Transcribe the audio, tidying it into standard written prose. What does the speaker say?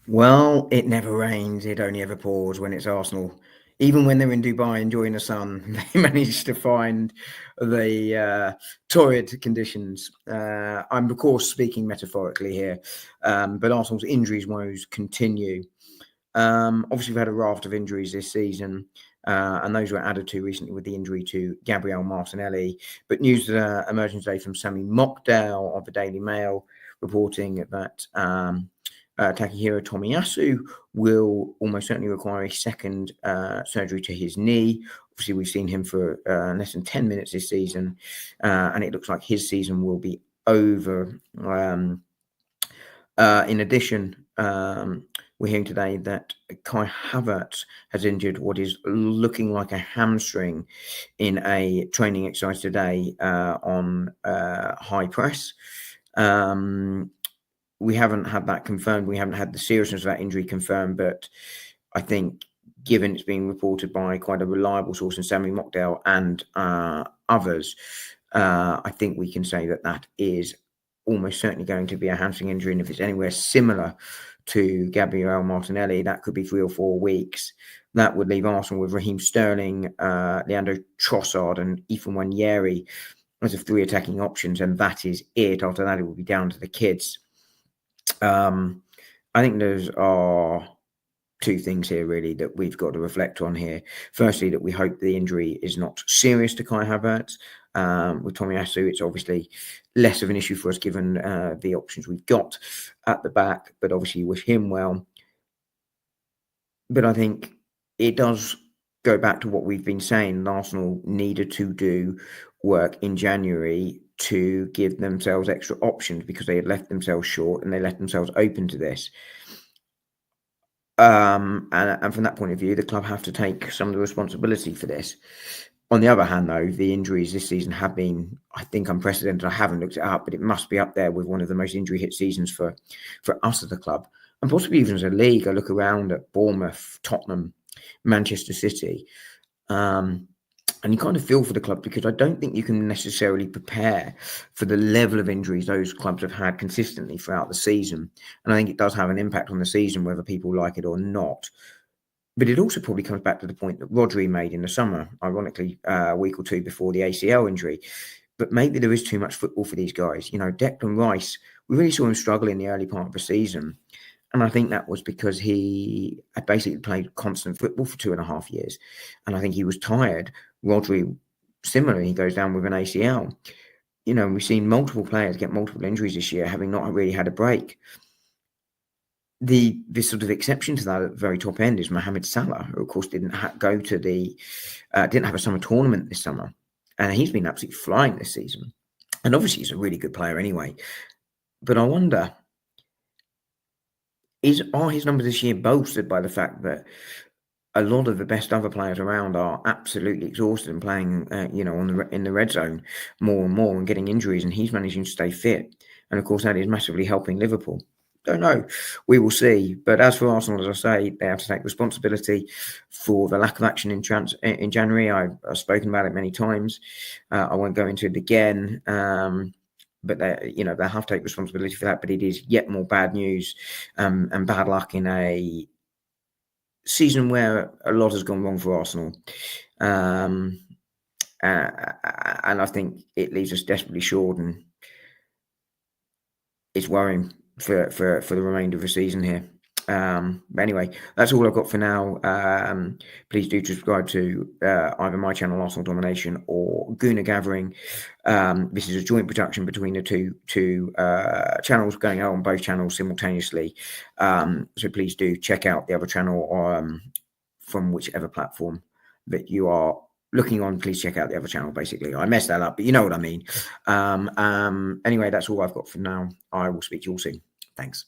Well, it never rains. It only ever pours when it's Arsenal. Even when they're in Dubai enjoying the sun, they manage to find the torrid conditions. I'm, of course, speaking metaphorically here, but Arsenal's injuries woes continue. Obviously, we've had a raft of injuries this season, and those were added to recently with the injury to Gabriel Martinelli. But news emerging today from Sammy Mockdale of the Daily Mail reporting that Takahiro Tomiyasu will almost certainly require a second surgery to his knee. Obviously, we've seen him for less than 10 minutes this season, and it looks like his season will be over. In addition, we're hearing today that Kai Havertz has injured what is looking like a hamstring in a training exercise today on high press. We haven't had that confirmed. We haven't had the seriousness of that injury confirmed, but I think given it's being reported by quite a reliable source in Sammy Mockdale and others, I think we can say that that is almost certainly going to be a hamstring injury. And if it's anywhere similar to Gabriel Martinelli, that could be 3 or 4 weeks. That would leave Arsenal with Raheem Sterling, Leandro Trossard and Ethan Nwaneri as the 3 attacking options. And that is it. After that, it will be down to the kids. I think those are 2 things here really that we've got to reflect on here. Firstly, that we hope the injury is not serious to Kai Havertz. With Tomiyasu, it's obviously less of an issue for us given the options we've got at the back, but obviously wish him well. But I think it does go back to what we've been saying. Arsenal needed to do work in January to give themselves extra options because they had left themselves short and they left themselves open to this. And from that point of view, the club have to take some of the responsibility for this. On the other hand, though, the injuries this season have been, I think, unprecedented. I haven't looked it up, but it must be up there with one of the most injury-hit seasons for us as a club, and possibly even as a league. I look around at Bournemouth, Tottenham, Manchester City, and you kind of feel for the club because I don't think you can necessarily prepare for the level of injuries those clubs have had consistently throughout the season. And I think it does have an impact on the season, whether people like it or not. But it also probably comes back to the point that Rodri made in the summer, ironically, a week or 2 before the ACL injury. But maybe there is too much football for these guys. You know, Declan Rice, we really saw him struggle in the early part of the season. And I think that was because he had basically played constant football for 2.5 years. And I think he was tired. Rodri, similarly, he goes down with an ACL. You know, we've seen multiple players get multiple injuries this year, having not really had a break. The sort of exception to that at the very top end is Mohamed Salah, who of course didn't have a summer tournament this summer, and he's been absolutely flying this season. And obviously, he's a really good player anyway. But I wonder, are his numbers this year bolstered by the fact that a lot of the best other players around are absolutely exhausted and playing, in the red zone more and more and getting injuries, and he's managing to stay fit. And of course, that is massively helping Liverpool. Don't know. We will see. But as for Arsenal, as I say, they have to take responsibility for the lack of action in January. I've spoken about it many times. I won't go into it again. But they have to take responsibility for that. But it is yet more bad news and bad luck in a season where a lot has gone wrong for Arsenal. And I think it leaves us desperately short, and it's worrying for the remainder of the season here. But anyway, that's all I've got for now. Please do subscribe to either my channel, Arsenal Domination, or Gooner Gathering. This is a joint production between the two channels, going out on both channels simultaneously. So please do check out the other channel from whichever platform that you are looking on. Please check out the other channel. Basically, I messed that up, but you know what I mean. Anyway, that's all I've got for now. I will speak to you all soon. Thanks.